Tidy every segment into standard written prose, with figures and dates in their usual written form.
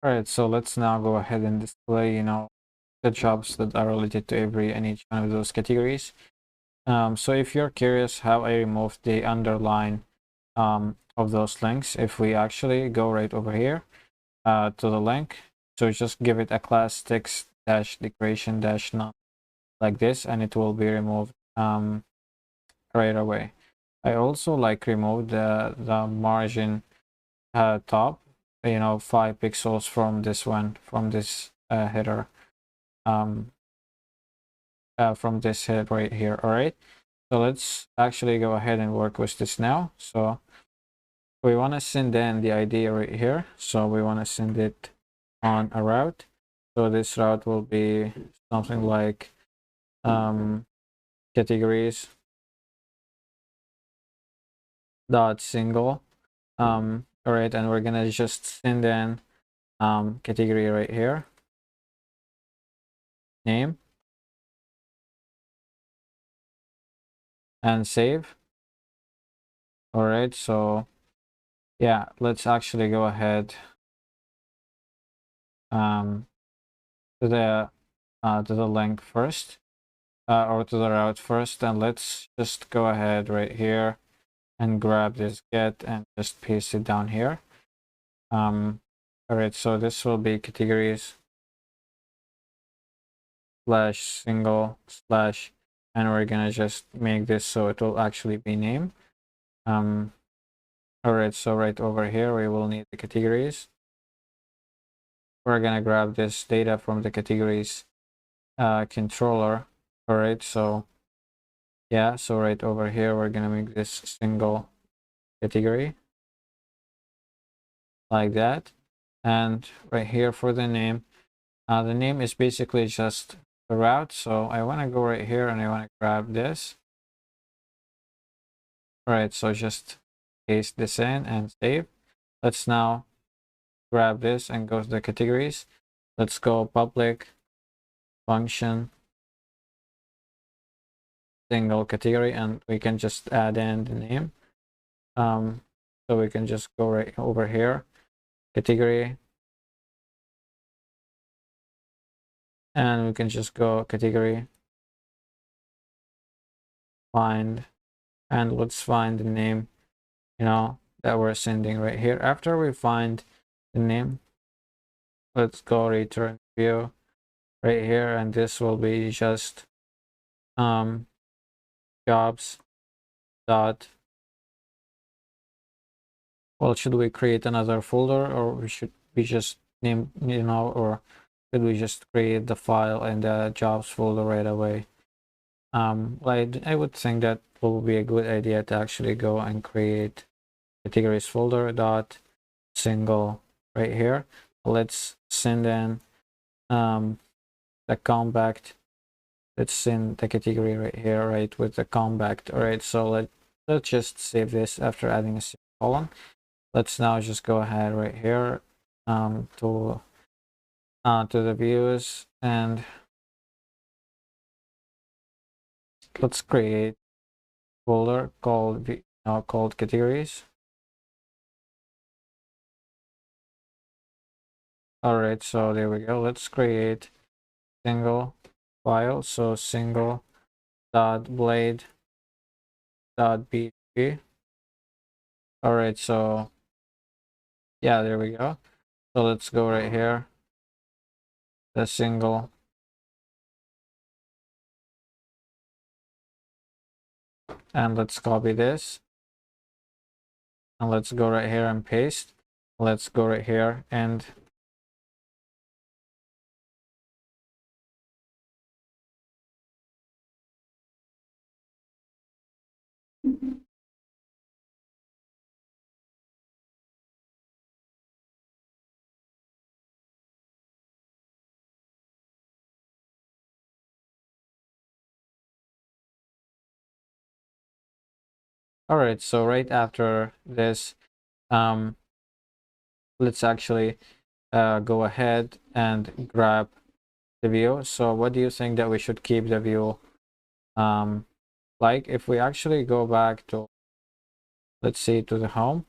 All right, so let's now go ahead and display, the jobs that are related to every and each one of those categories. So if you're curious how I removed the underline of those links, if we actually go right over here to the link, so just give it a class text dash decoration dash none like this, and it will be removed right away. I also removed the margin top, 5 pixels from this one, from this header, um, from this head right here. All right, so let's actually go ahead and work with this now. So we want to send in the ID right here. So we want to send it on a route. So this route will be something like categories dot single. All right, and we're gonna just send in category right here, name, and save. All right, so yeah, let's actually go ahead um, to the link first, or to the route first, and let's just go ahead right here and grab this get and just paste it down here. All right, so this will be categories slash single slash, and we're gonna just make this so it will actually be name. All right, so right over here we will need the categories. We're gonna grab this data from the categories controller. All right, so yeah, so right over here we're gonna make this single category like that, and right here for the name is basically just the route. So I want to go right here and I want to grab this. All right, so just paste this in and save. Let's now grab this and go to the categories. Let's go public function single category, and we can just add in the name. So we can just go right over here, category, and we can just go category, find, and let's find the name, that we're sending right here. After we find the name, let's go return view right here, and this will be just jobs dot, well, should we create another folder, or should we just name, or should we just create the file in the jobs folder right away? I would think that will be a good idea to actually go and create categories folder dot single right here. Let's send in the compact. Let's send the category right here, right, with the compact. All right, so let's just save this after adding a semicolon. Let's now just go ahead right here to the views, and let's create folder called categories. All right, so there we go. Let's create single file. So single dot blade dot php. All right, so yeah, there we go. So let's go right here, the single, and let's copy this, and let's go right here and paste. Let's go right here and all right, so right after this, let's actually go ahead and grab the view. So what do you think that we should keep the view like? If we actually go back to, let's see, to the home,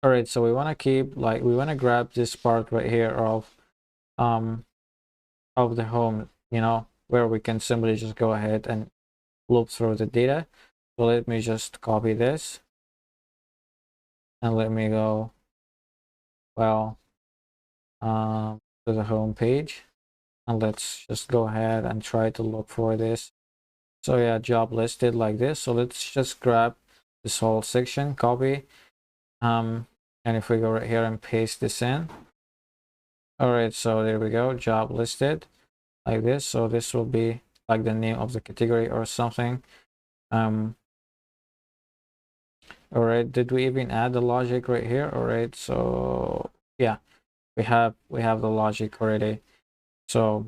All right, so we want to keep like we want to grab this part right here um of the home, you know, where we can simply just go ahead and loop through the data. So let me just copy this and let me go, well, to the home page, and let's just go ahead and try to look for this. So yeah, job listed like this. So let's just grab this whole section, copy, and if we go right here and paste this in. All right, so there we go, job listed like this. So this will be like the name of the category or something. All right, did we even add the logic right here? All right, so yeah, we have the logic already. So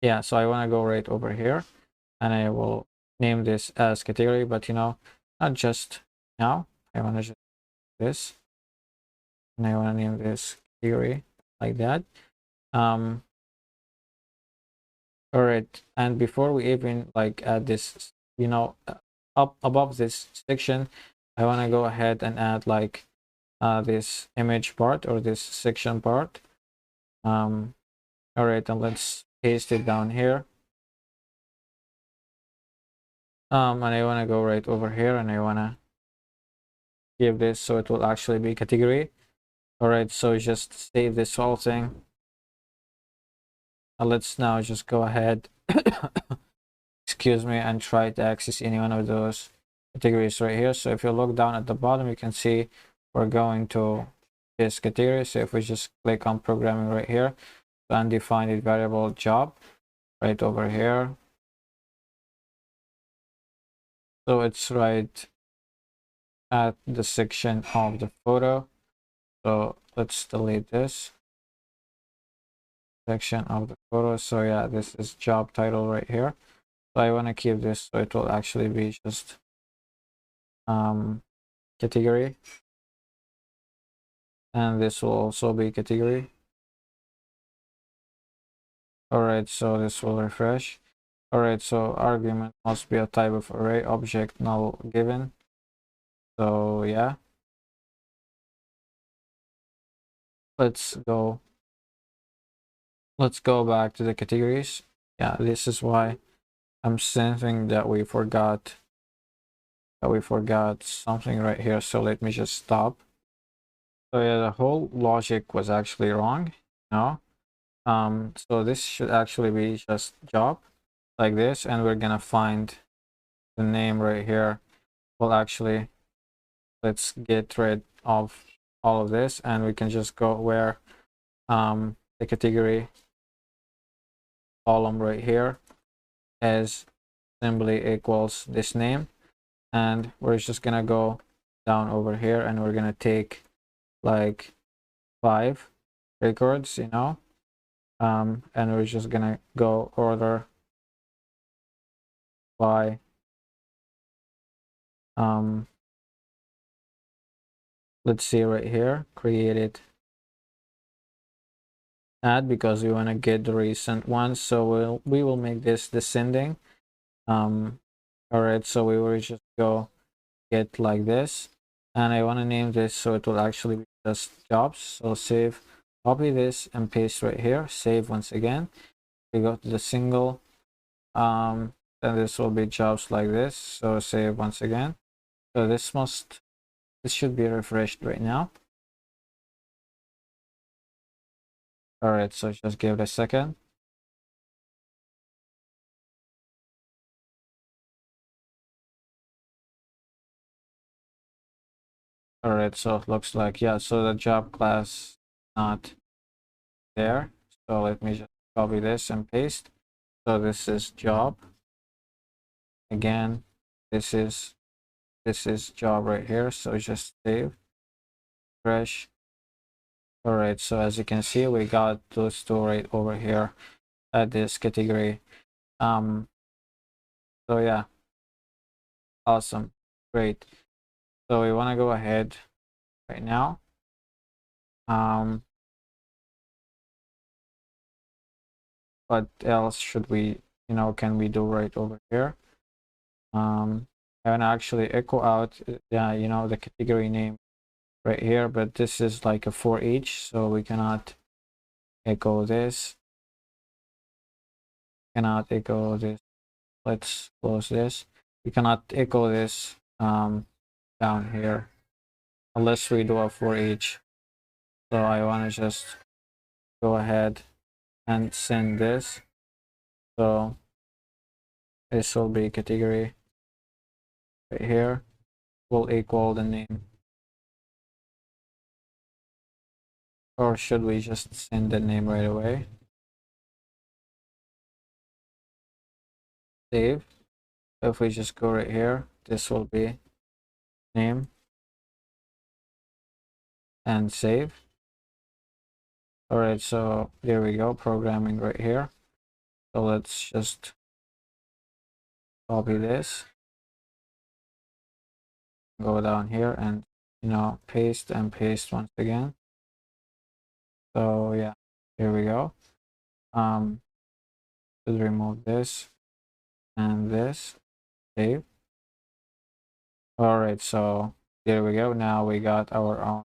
yeah, so I want to go right over here and I will name this as category, but you know, not just now. I want to just this, and I want to name this category like that. All right, and before we even like add this, you know, up above this section, I want to go ahead and add like this image part or this section part. All right, and let's paste it down here. And I want to go right over here and I want to give this so it will actually be category. All right, so just save this whole thing. Let's now just go ahead, excuse me, and try to access any one of those categories right here. So if you look down at the bottom, you can see we're going to this category. So if we just click on programming right here, undefined variable job right over here. So it's right at the section of the photo. So let's delete this section of the photo. So yeah, this is job title right here. So I want to keep this so it will actually be just category, and this will also be category. All right, so this will refresh. All right, so argument must be a type of array object null given. So yeah, let's go back to the categories. Yeah, this is why I'm sensing that we forgot something right here. So let me just stop. So yeah, the whole logic was actually wrong. No. So this should actually be just job like this, and we're gonna find the name right here. Well, actually, let's get rid of all of this, and we can just go where the category column right here is simply equals this name, and we're just gonna go down over here, and we're gonna take like 5 records, you know, and we're just gonna go order by let's see right here, create it, add, because we want to get the recent ones. So we will make this descending. All right, so we will just go get like this, and I want to name this so it will actually be just jobs. So save, copy this and paste right here, save once again. We go to the single, and this will be jobs like this. So save once again. So this should be refreshed right now. All right, so just give it a second. All right, so it looks like, yeah, so the job class not there. So let me just copy this and paste. So this is job. Again, this is job right here. So just save, fresh. All right, so as you can see, we got those two right over here at this category. So yeah, awesome, great. So we want to go ahead right now. What else should we, you know, can we do right over here? I want to actually echo out, yeah, you know, the category name right here, but this is like a for each, so we cannot echo this. Cannot echo this. Let's close this. We cannot echo this down here unless we do a for each. So I want to just go ahead and send this. So this will be category right here will equal the name. Or should we just send the name right away? Save. If we just go right here, this will be name and save. All right, so there we go, programming right here. So let's just copy this, go down here and, paste and paste once again. So yeah, here we go. Just remove this and this, save. All right, so there we go. Now we got our own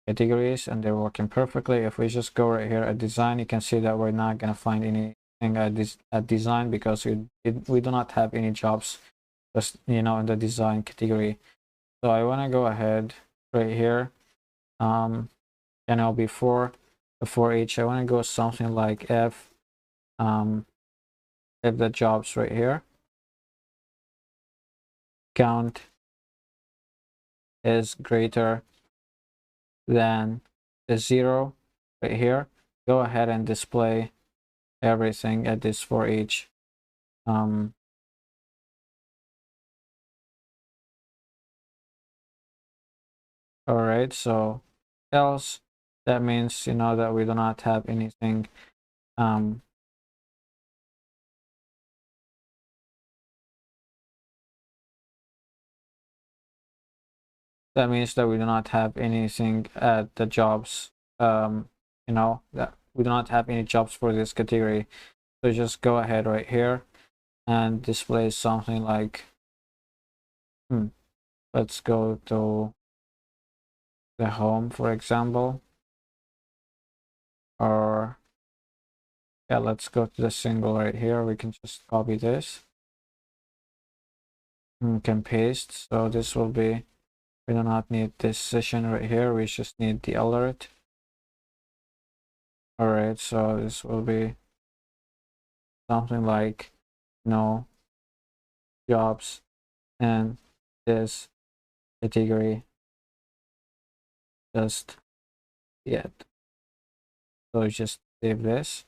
categories and they're working perfectly. If we just go right here at design, you can see that we're not gonna find anything at design because we do not have any jobs just in the design category. So I want to go ahead right here, before the for each, I want to go something like if the jobs right here count is greater than the 0 right here, go ahead and display everything at this for each. All right, so else, that means that we do not have anything that means that we do not have anything at the jobs, that we do not have any jobs for this category. So just go ahead right here and display something like, let's go to the home, for example, or yeah, let's go to the single right here. We can just copy this and can paste. So this will be, we do not need this session right here, we just need the alert. All right, so this will be something like no jobs and this category just yet. So just save this.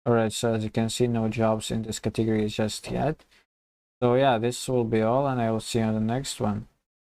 All right, so as you can see, no jobs in this category just yet. So yeah, this will be all, and I will see you on the next one.